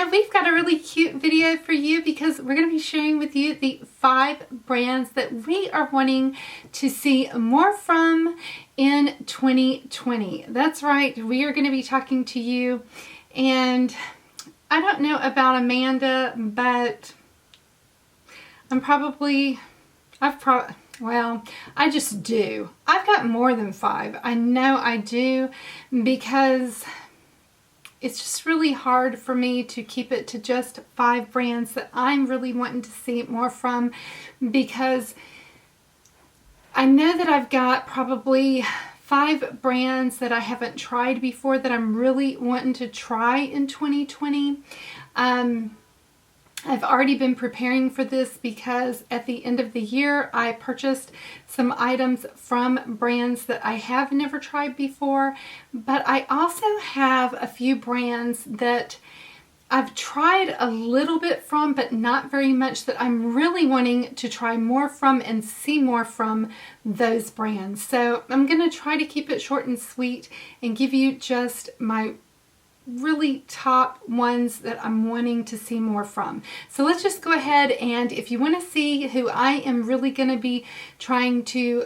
know, we've got a really cute video for you because we're going to be sharing with you the 5 brands that we are wanting to see more from in 2020. That's right, we are going to be talking to you, and I don't know about Amanda, but well, I just do. I've got more than 5. I know I do, because it's just really hard for me to keep it to just 5 brands that I'm really wanting to see more from, because I know that I've got probably 5 brands that I haven't tried before that I'm really wanting to try in 2020. I've already been preparing for this because at the end of the year I purchased some items from brands that I have never tried before, but I also have a few brands that I've tried a little bit from, but not very much, that I'm really wanting to try more from and see more from those brands. So I'm going to try to keep it short and sweet and give you just my really top ones that I'm wanting to see more from. So let's just go ahead, and if you want to see who I am really going to be trying to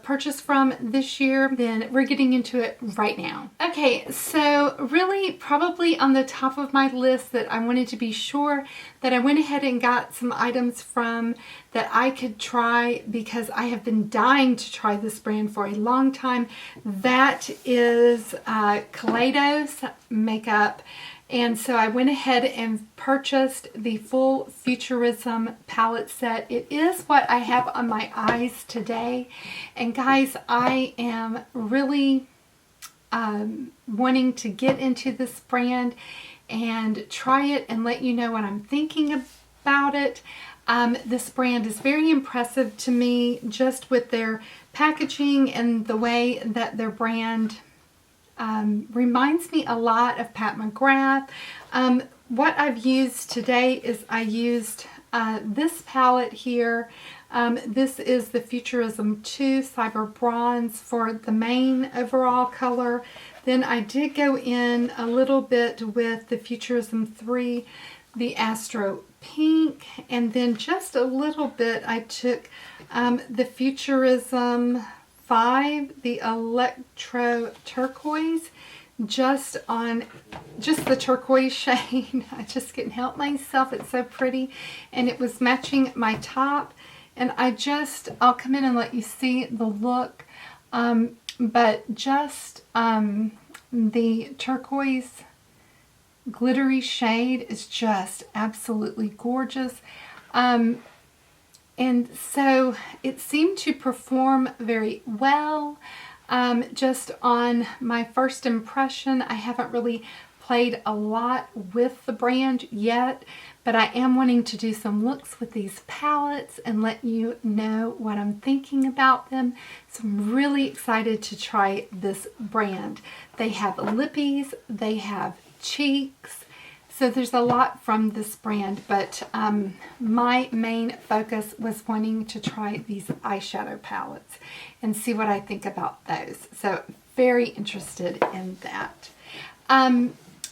purchase from this year, then we're getting into it right now. Okay, so really probably on the top of my list that I wanted to be sure that I went ahead and got some items from that I could try, because I have been dying to try this brand for a long time. That is Kaleidos makeup. And so I went ahead and purchased the full Futurism palette set. It is what I have on my eyes today. And guys, I am really wanting to get into this brand and try it and let you know what I'm thinking about it. This brand is very impressive to me, just with their packaging and the way that their brand reminds me a lot of Pat McGrath. What I've used today is I used this palette here. This is the Futurism 2 Cyber Bronze for the main overall color. Then I did go in a little bit with the Futurism 3, the Astro Pink, and then just a little bit I took the Futurism 5, the Electro Turquoise, just the turquoise shade. I just couldn't help myself, it's so pretty, and it was matching my top. And I'll come in and let you see the look, but just the turquoise glittery shade is just absolutely gorgeous. And so it seemed to perform very well. Just on my first impression, I haven't really played a lot with the brand yet, but I am wanting to do some looks with these palettes and let you know what I'm thinking about them. So I'm really excited to try this brand. They have lippies, they have cheeks, so there's a lot from this brand, but my main focus was wanting to try these eyeshadow palettes and see what I think about those. So very interested in that.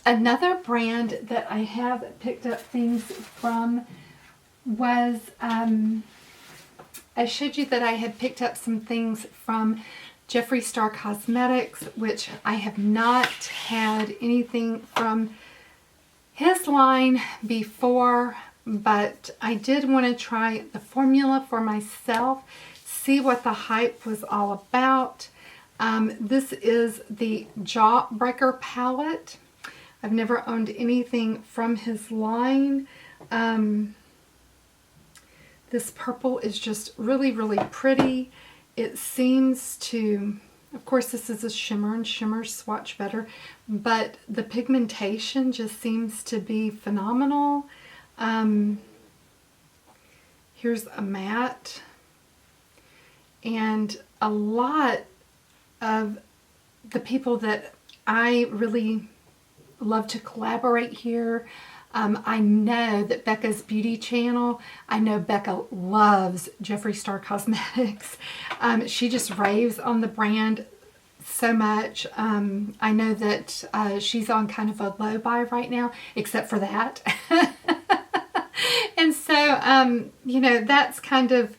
Another brand that I have picked up things from was, I showed you that I had picked up some things from Jeffree Star Cosmetics, which I have not had anything from his line before, but I did want to try the formula for myself, see what the hype was all about. This is the Jawbreaker palette. I've never owned anything from his line. This purple is just really, really pretty. It seems to, of course this is a shimmer, and shimmers swatch better, but the pigmentation just seems to be phenomenal. Here's a matte, and a lot of the people that I really love to collaborate here. I know that Becca's Beauty Channel, I know Becca loves Jeffree Star Cosmetics. She just raves on the brand so much. I know that she's on kind of a low buy right now, except for that. And so, you know, that's kind of,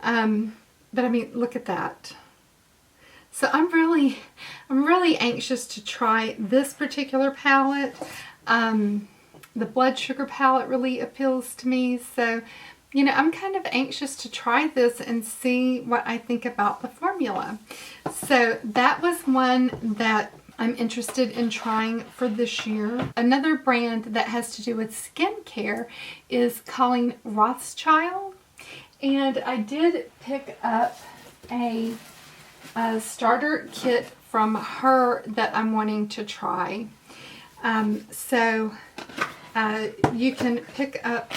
but I mean, look at that. So I'm really anxious to try this particular palette. The blood sugar palette really appeals to me. So, you know, I'm kind of anxious to try this and see what I think about the formula. So that was one that I'm interested in trying for this year. Another brand that has to do with skincare is Colleen Rothschild. And I did pick up a starter kit from her that I'm wanting to try. So you can pick up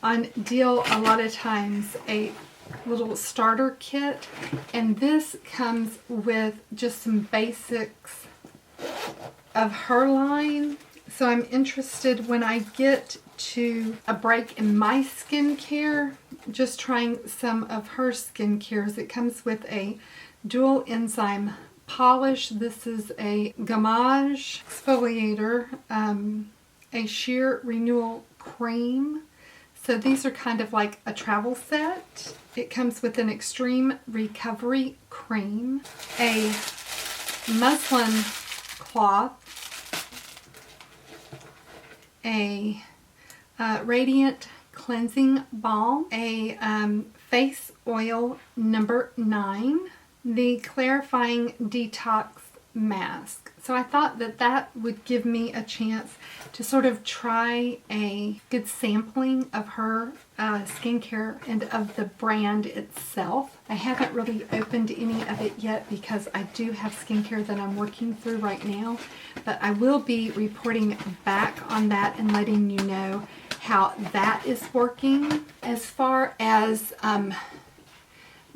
on deal a lot of times a little starter kit, and this comes with just some basics of her line. So I'm interested when I get to a break in my skincare, just trying some of her skincares. It comes with a dual enzyme polish. This is a gommage exfoliator, a sheer renewal cream. So these are kind of like a travel set. It comes with an extreme recovery cream, a muslin cloth, a radiant cleansing balm, a face oil number 9, the clarifying detox mask. So I thought that that would give me a chance to sort of try a good sampling of her skincare and of the brand itself. I haven't really opened any of it yet because I do have skincare that I'm working through right now, but I will be reporting back on that and letting you know how that is working. As far as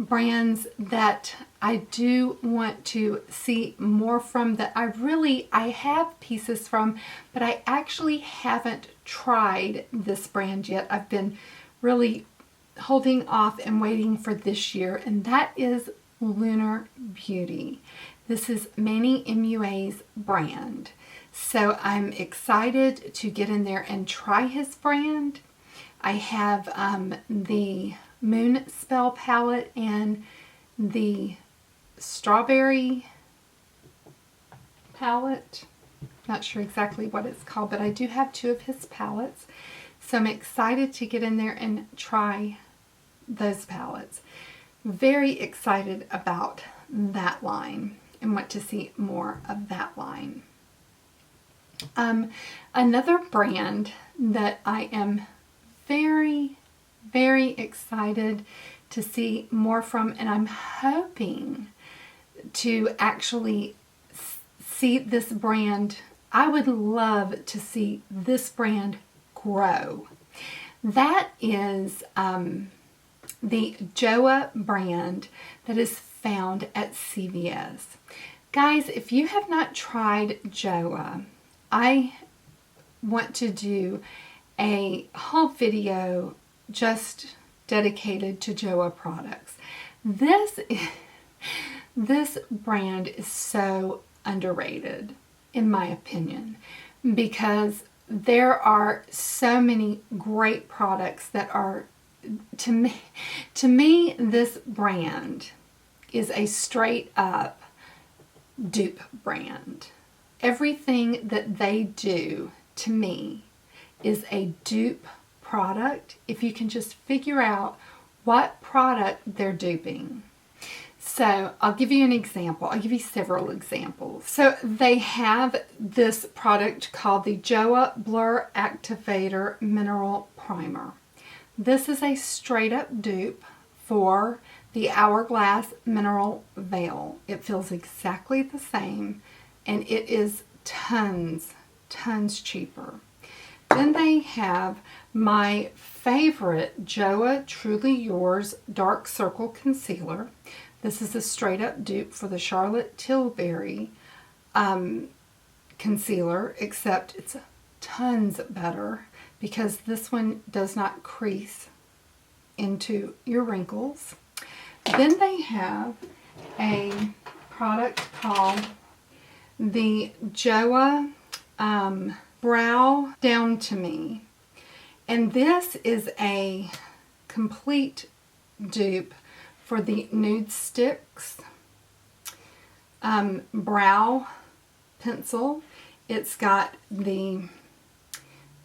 brands that I do want to see more from, that I have pieces from, but I actually haven't tried this brand yet. I've been really holding off and waiting for this year, and that is Lunar Beauty. This is Manny MUA's brand. So I'm excited to get in there and try his brand. I have the Moon Spell palette and the strawberry palette. Not sure exactly what it's called, but I do have 2 of his palettes. So I'm excited to get in there and try those palettes. Very excited about that line and want to see more of that line. Another brand that I am very excited to see more from, and I'm hoping to actually see this brand. I would love to see this brand grow. That is the JOA brand that is found at CVS. Guys, if you have not tried JOA, I want to do a whole video just dedicated to JOA products. This brand is so underrated, in my opinion, because there are so many great products that are, to me, this brand is a straight up dupe brand. Everything that they do, to me, is a dupe product if you can just figure out what product they're duping. So I'll give you an example. I'll give you several examples. So they have this product called the JOA Blur Activator Mineral Primer. This is a straight up dupe for the Hourglass Mineral Veil. It feels exactly the same, and it is tons cheaper. Then they have my favorite JOA Truly Yours Dark Circle Concealer. This is a straight up dupe for the Charlotte Tilbury concealer, except it's tons better because this one does not crease into your wrinkles. Then they have a product called the Joa Brow Down to Me. And this is a complete dupe for the Nude Sticks brow pencil. It's got the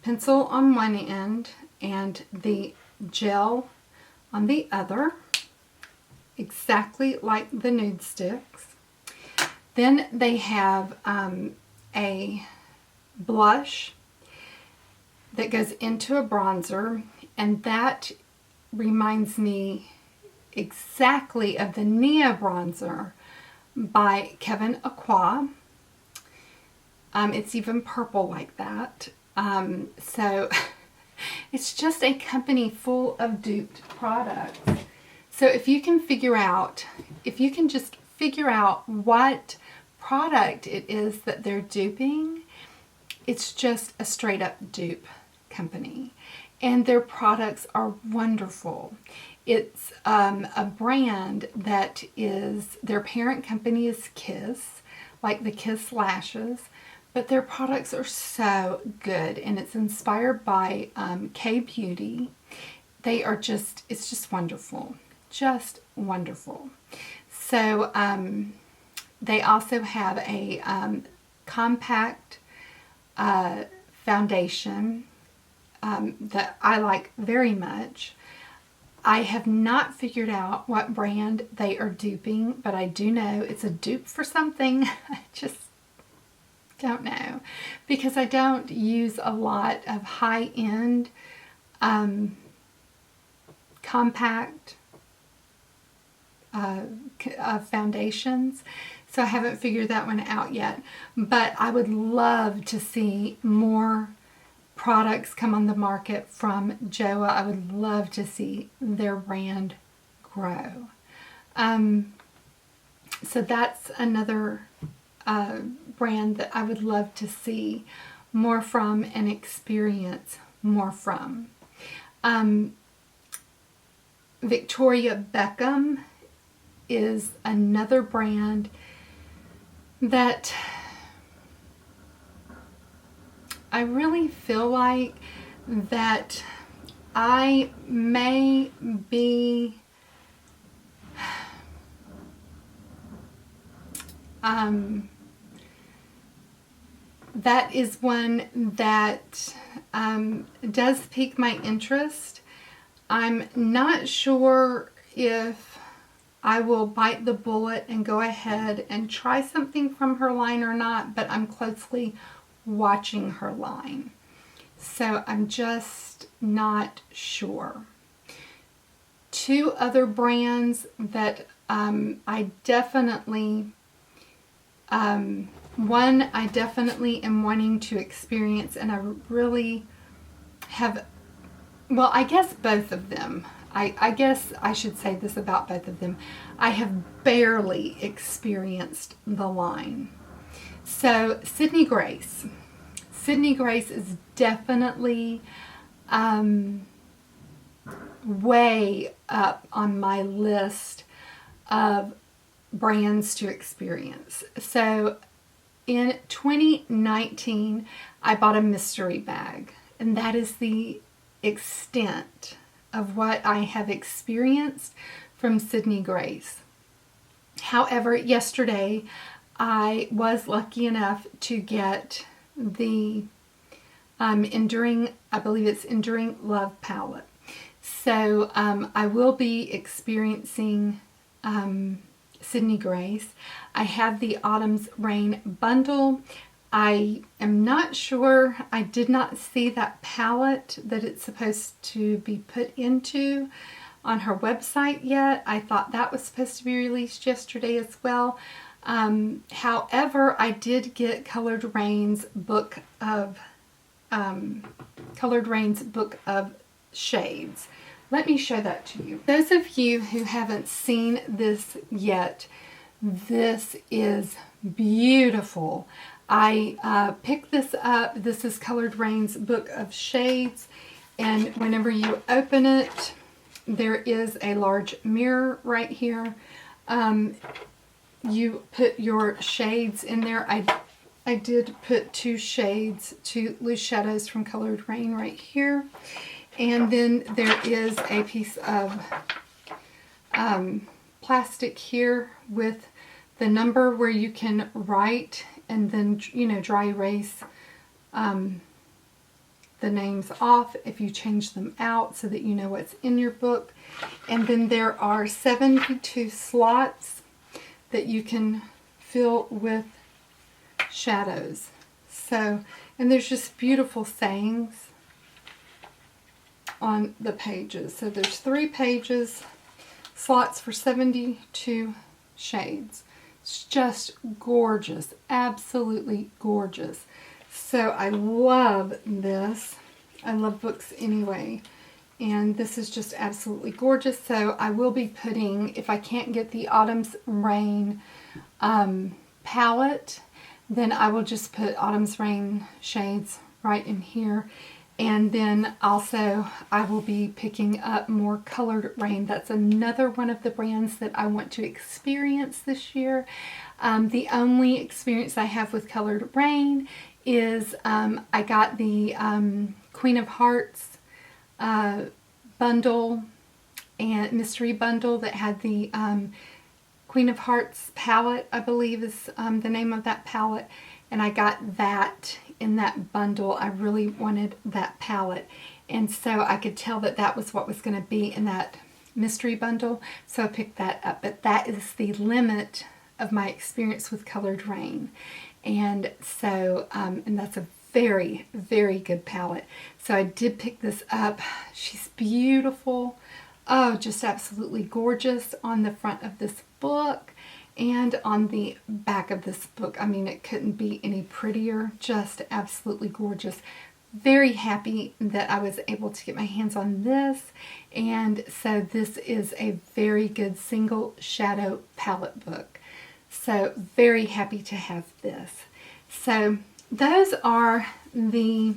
pencil on one end and the gel on the other, exactly like the Nude Sticks. Then they have a blush that goes into a bronzer, and that reminds me exactly of the Nia bronzer by Kevin Aqua. It's even purple like that. So it's just a company full of duped products. So if you can just figure out what product it is that they're duping, it's just a straight up dupe company. And their products are wonderful. It's a brand that is, their parent company is Kiss, like the Kiss lashes, but their products are so good, and it's inspired by K-Beauty. They are just, it's just wonderful. Just wonderful. So they also have a compact foundation that I like very much. I have not figured out what brand they are duping, but I do know it's a dupe for something. I just don't know, because I don't use a lot of high-end compact foundations, so I haven't figured that one out yet. But I would love to see more products come on the market from Joa. I would love to see their brand grow. So that's another brand that I would love to see more from and experience more from. Victoria Beckham is another brand that I really feel like that I may be that is one that does pique my interest. I'm not sure if I will bite the bullet and go ahead and try something from her line or not, but I'm closely watching her line. So I'm just not sure. Two other brands that I definitely, one I definitely am wanting to experience, and I really have, well, I guess both of them. I guess I should say this about both of them. I have barely experienced the line. So Sydney Grace. Sydney Grace is definitely way up on my list of brands to experience. So in 2019, I bought a mystery bag, and that is the extent of what I have experienced from Sydney Grace. However, yesterday I was lucky enough to get the Enduring, I believe it's Enduring Love palette. So I will be experiencing Sydney Grace. I have the Autumn's Rain bundle. I am not sure, I did not see that palette that it's supposed to be put into on her website yet. I thought that was supposed to be released yesterday as well. However, I did get Colored Rain's book of shades. Let me show that to you. Those of you who haven't seen this yet, this is beautiful. I picked this up. This is Colored Rain's book of shades, and whenever you open it, there is a large mirror right here. you put your shades in there. I did put 2 shades, 2 loose shadows from Colored Rain right here. And then there is a piece of plastic here with the number where you can write and then, you know, dry erase the names off if you change them out so that you know what's in your book. And then there are 72 slots that you can fill with shadows. So, and there's just beautiful sayings on the pages. So there's 3 pages, slots for 72 shades. It's just gorgeous, absolutely gorgeous. So I love this. I love books anyway. And this is just absolutely gorgeous. So I will be putting, if I can't get the Autumn's Rain palette, then I will just put Autumn's Rain shades right in here. And then also I will be picking up more Colored Rain. That's another one of the brands that I want to experience this year. The only experience I have with Colored Rain is I got the Queen of Hearts bundle and mystery bundle that had the Queen of Hearts palette, I believe is the name of that palette, and I got that in that bundle. I really wanted that palette, and so I could tell that that was what was going to be in that mystery bundle, so I picked that up. But that is the limit of my experience with Colored Rain, and so and that's a very, very good palette. So I did pick this up. She's beautiful. Oh, just absolutely gorgeous on the front of this book and on the back of this book. I mean, it couldn't be any prettier. Just absolutely gorgeous. Very happy that I was able to get my hands on this. And so this is a very good single shadow palette book. So very happy to have this. So those are the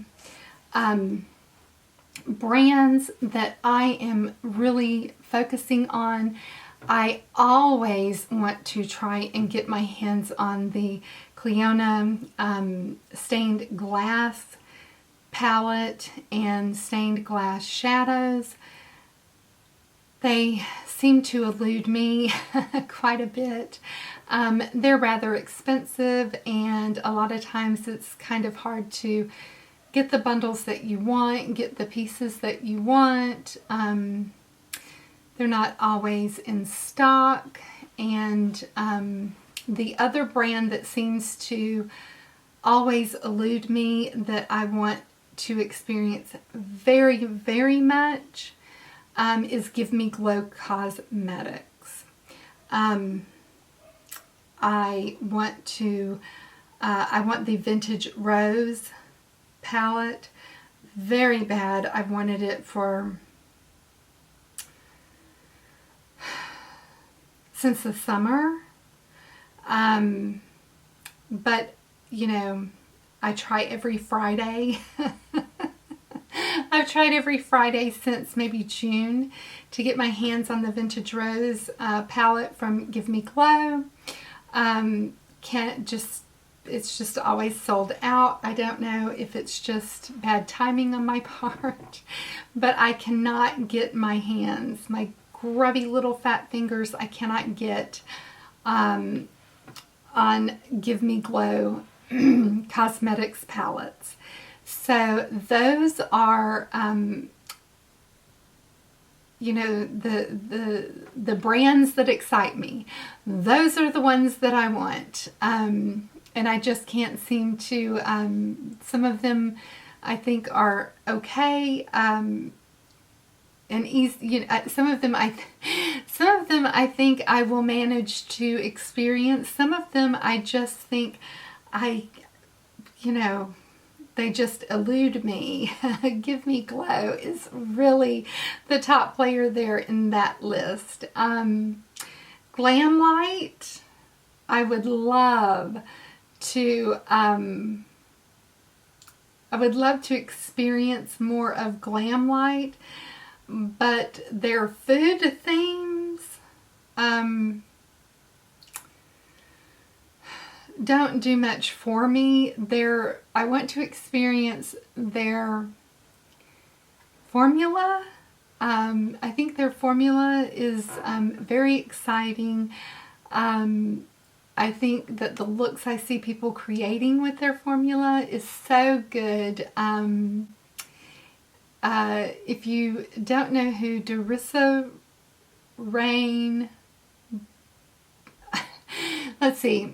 brands that I am really focusing on. I always want to try and get my hands on the Cleona stained glass palette and stained glass shadows. They seem to elude me quite a bit. They're rather expensive, and a lot of times it's kind of hard to get the bundles that you want, get the pieces that you want. They're not always in stock. And the other brand that seems to always elude me that I want to experience very, very much is Give Me Glow Cosmetics. I want the Vintage Rose palette very bad. I've wanted it for since the summer, but you know, I try every Friday. I've tried every Friday since maybe June to get my hands on the Vintage Rose palette from Give Me Glow. It's just always sold out. I don't know if it's just bad timing on my part, but I cannot get my hands, my grubby little fat fingers, I cannot get on Give Me Glow cosmetics palettes. So those are, you know, the brands that excite me. Those are the ones that I want. And I just can't seem to, some of them I think are okay, and easy, you know, some of them I think I will manage to experience. Some of them I just think you know, they just elude me. Give Me Glow is really the top player there in that list. Glam Light, I would love to experience more of Glam Light, but their food themes, don't do much for me. I want to experience their formula. I think their formula is very exciting. I think that the looks I see people creating with their formula is so good. If you don't know who Darissa Rain, let's see,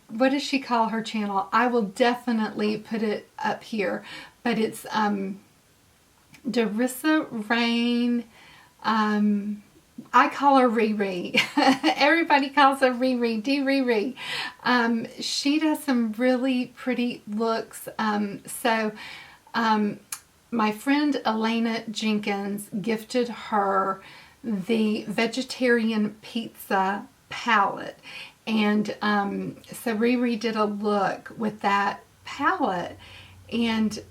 what does she call her channel? I will definitely put it up here, but it's Darissa Rain. I call her Riri. Everybody calls her Riri. D-Riri. She does some really pretty looks. My friend Elena Jenkins gifted her the vegetarian pizza palette. And so Riri did a look with that palette. And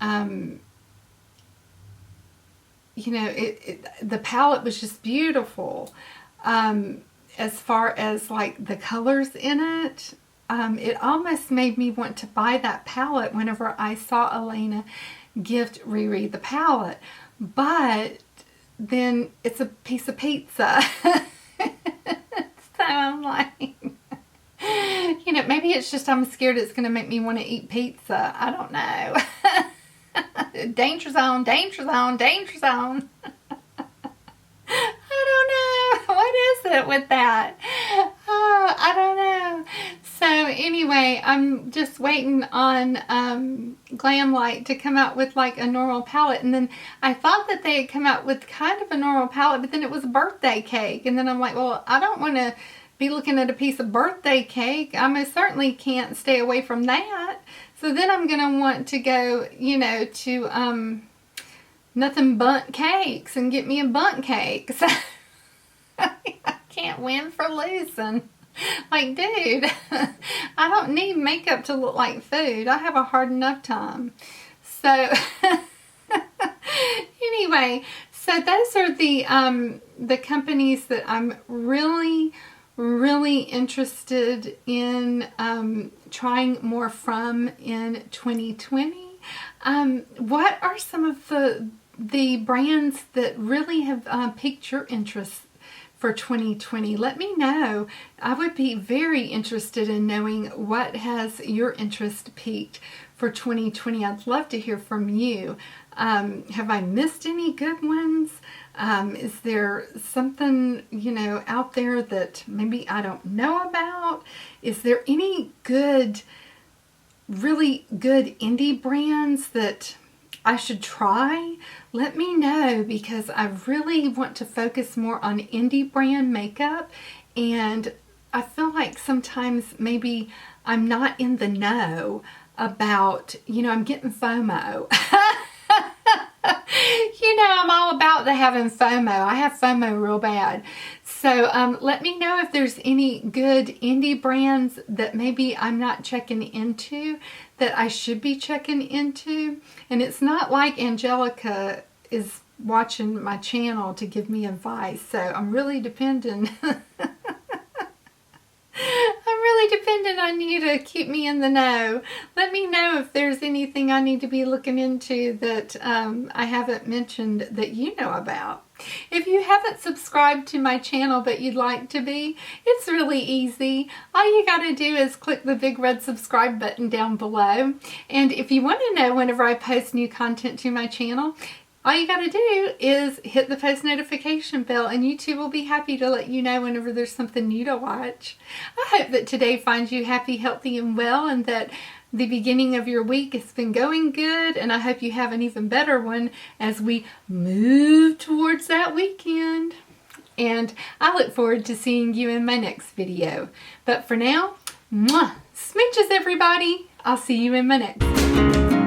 you know, the palette was just beautiful. As far as like the colors in it, it almost made me want to buy that palette whenever I saw Elena gift Riri the palette. But then it's a piece of pizza. So I'm like, you know, maybe it's just I'm scared it's going to make me want to eat pizza. I don't know. Danger zone, danger zone, danger zone. I don't know. What is it with that? Oh, I don't know. So anyway, I'm just waiting on Glamlight to come out with like a normal palette. And then I thought that they had come out with kind of a normal palette, but then it was a birthday cake. And then I'm like, well, I don't want to be looking at a piece of birthday cake. I most certainly can't stay away from that. So then I'm going to want to go, you know, to Nothing Bundt Cakes and get me a bundt cake. So I can't win for losing. Like, dude, I don't need makeup to look like food. I have a hard enough time. So anyway, so those are the companies that I'm really interested in trying more from in 2020. What are some of the brands that really have piqued your interest for 2020? Let me know. I would be very interested in knowing what has your interest piqued for 2020. I'd love to hear from you. Have I missed any good ones? Is there something, you know, out there that maybe I don't know about? Is there any good, really good indie brands that I should try? Let me know, because I really want to focus more on indie brand makeup, and I feel like sometimes maybe I'm not in the know about, you know, I'm getting FOMO. You know, I'm all about the having FOMO. I have FOMO real bad. So let me know if there's any good indie brands that maybe I'm not checking into that I should be checking into. And it's not like Angelica is watching my channel to give me advice. So I'm really dependent. on you to keep me in the know. Let me know if there's anything I need to be looking into that I haven't mentioned that you know about. If you haven't subscribed to my channel but you'd like to be, it's really easy. All you gotta do is click the big red subscribe button down below. And if you want to know whenever I post new content to my channel, all you gotta do is hit the post notification bell, and YouTube will be happy to let you know whenever there's something new to watch. I hope that today finds you happy, healthy, and well, and that the beginning of your week has been going good, and I hope you have an even better one as we move towards that weekend. And I look forward to seeing you in my next video. But for now, mwah, smooches everybody. I'll see you in my next one.